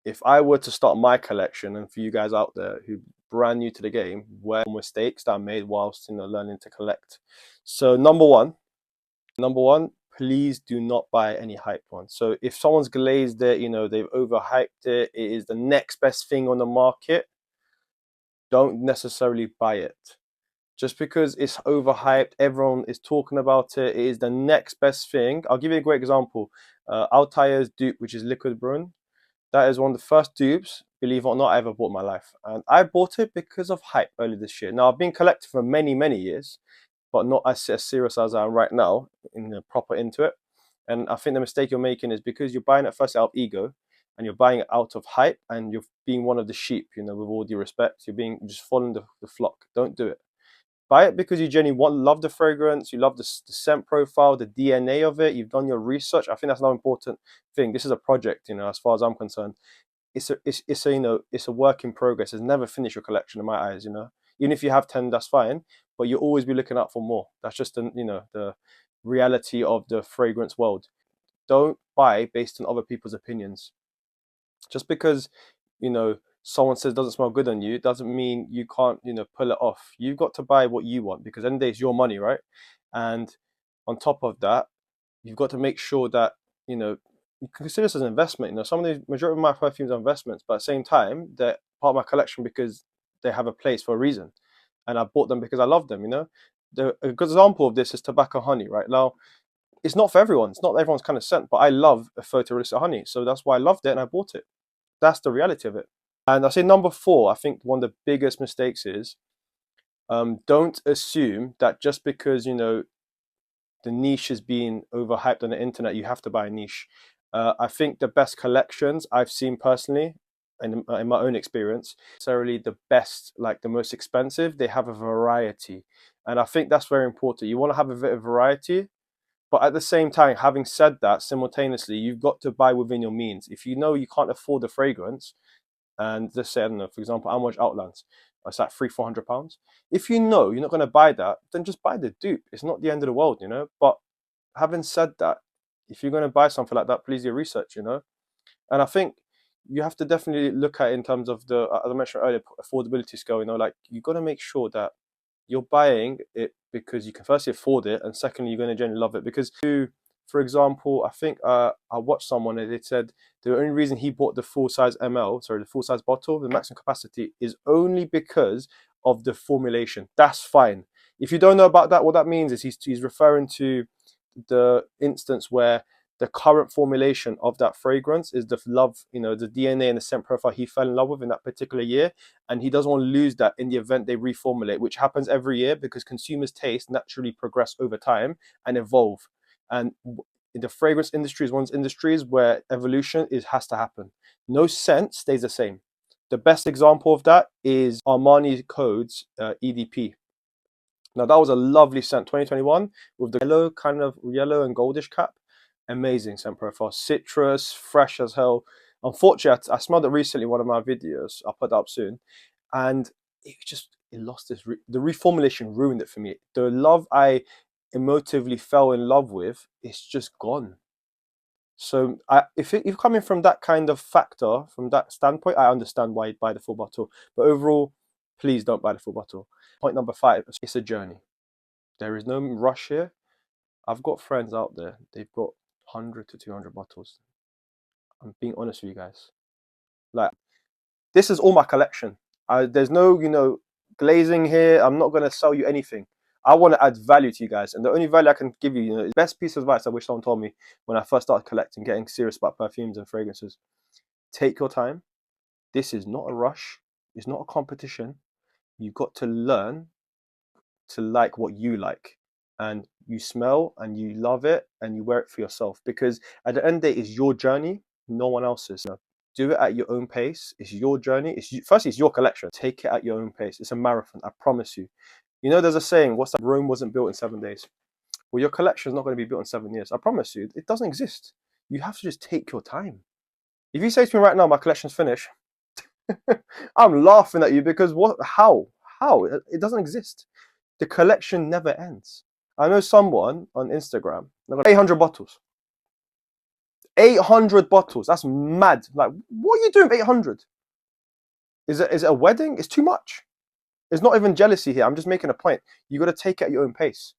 if I were to start my collection, and for you guys out there who brand new to the game, where mistakes that I made whilst learning to collect. So number one, please do not buy any hype ones. So if someone's glazed it, they've overhyped it, it is the next best thing on the market, don't necessarily buy it. Just because it's overhyped, everyone is talking about it, it is the next best thing. I'll give you a great example. Altaire's dupe, which is Liquid Brune, that is one of the first dupes, believe it or not, I ever bought in my life. And I bought it because of hype earlier this year. Now, I've been collecting for many, many years, but not as serious as I am right now, proper into it. And I think the mistake you're making is because you're buying it first out of ego, and you're buying it out of hype, and you're being one of the sheep, with all due respect. You're just following the flock. Don't do it. Buy it because you genuinely love the fragrance, you love the scent profile, the DNA of it, you've done your research. I think that's another important thing. This is a project, as far as I'm concerned. It's a work in progress. It's never finished your collection in my eyes, Even if you have 10, that's fine, but you'll always be looking out for more. That's just the reality of the fragrance world. Don't buy based on other people's opinions. Just because someone says it doesn't smell good on you doesn't mean you can't pull it off. You've got to buy what you want, because end of the day it's your money, right? And on top of that, you've got to make sure that you consider this as an investment. Some of the majority of my perfumes are investments, but at the same time they're part of my collection because they have a place for a reason, and I bought them because I love them. A good example of this is tobacco honey. Right now, it's not for everyone, it's not everyone's kind of scent, but I love a photorealistic honey, so that's why I loved it and I bought it. That's the reality of it. And I say number four, I think one of the biggest mistakes is don't assume that just because the niche is being overhyped on the internet, you have to buy a niche. I think the best collections I've seen personally, and in my own experience, necessarily the best, like the most expensive, they have a variety. And I think that's very important. You want to have a bit of variety, but at the same time, having said that, simultaneously, you've got to buy within your means. If you know you can't afford the fragrance, and just say, I don't know, for example, how much Outlands? It's like £300-400. If you know you're not going to buy that, then just buy the dupe. It's not the end of the world, But having said that, if you're going to buy something like that, please do research, And I think you have to definitely look at it in terms of the, as I mentioned earlier, affordability scale. Like you've got to make sure that you're buying it because you can firstly afford it, and secondly, you're going to genuinely love it. Because, for example, I think I watched someone and they said the only reason he bought the full size bottle, the maximum capacity, is only because of the formulation. That's fine. If you don't know about that, what that means is he's referring to the instance where the current formulation of that fragrance is the love, the DNA and the scent profile he fell in love with in that particular year. And he doesn't want to lose that in the event they reformulate, which happens every year because consumers' taste naturally progress over time and evolve. And the fragrance industry is one of those industries where evolution has to happen. No scent stays the same. The best example of that is Armani Code's EDP. Now that was a lovely scent, 2021, with the yellow and goldish cap. Amazing scent profile, citrus, fresh as hell. Unfortunately, I smelled it recently in one of my videos. I'll put that up soon, and it lost the reformulation ruined it for me. The love I emotively fell in love with, it's just gone. So if you're coming from that kind of factor, from that standpoint, I understand why you'd buy the full bottle. But overall, please don't buy the full bottle. Point number 5, it's a journey. There is no rush here. I've got friends out there, they've got 100 to 200 bottles. I'm being honest with you guys. Like, this is all my collection. There's no, glazing here. I'm not going to sell you anything. I want to add value to you guys. And the only value I can give you, is the best piece of advice I wish someone told me when I first started collecting, getting serious about perfumes and fragrances. Take your time. This is not a rush. It's not a competition. You've got to learn to like what you like, and you smell and you love it and you wear it for yourself, because at the end of the day, it's your journey, no one else's. Do it at your own pace. It's your journey. Firstly, it's your collection. Take it at your own pace. It's a marathon, I promise you. There's a saying, what's that? Rome wasn't built in 7 days. Well, your collection is not going to be built in 7 years. I promise you, it doesn't exist. You have to just take your time. If you say to me right now, my collection's finished, I'm laughing at you, because how it doesn't exist. The collection never ends. I know someone on Instagram, they've got 800 bottles. 800 bottles. That's mad. Like, what are you doing with 800? Is it a wedding? It's too much. It's not even jealousy here. I'm just making a point. You got to take it at your own pace.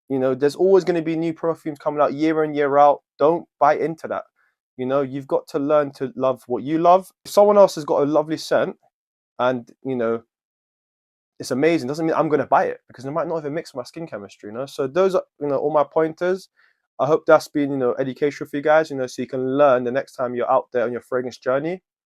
You know, there's always going to be new perfumes coming out year in, year out. Don't buy into that. You know, you've got to learn to love what you love. If someone else has got a lovely scent and, you know, it's amazing, doesn't mean I'm going to buy it, because it might not even mix with my skin chemistry, you know? So those are, you know, all my pointers. I hope that's been, you know, educational for you guys, you know, so you can learn the next time you're out there on your fragrance journey.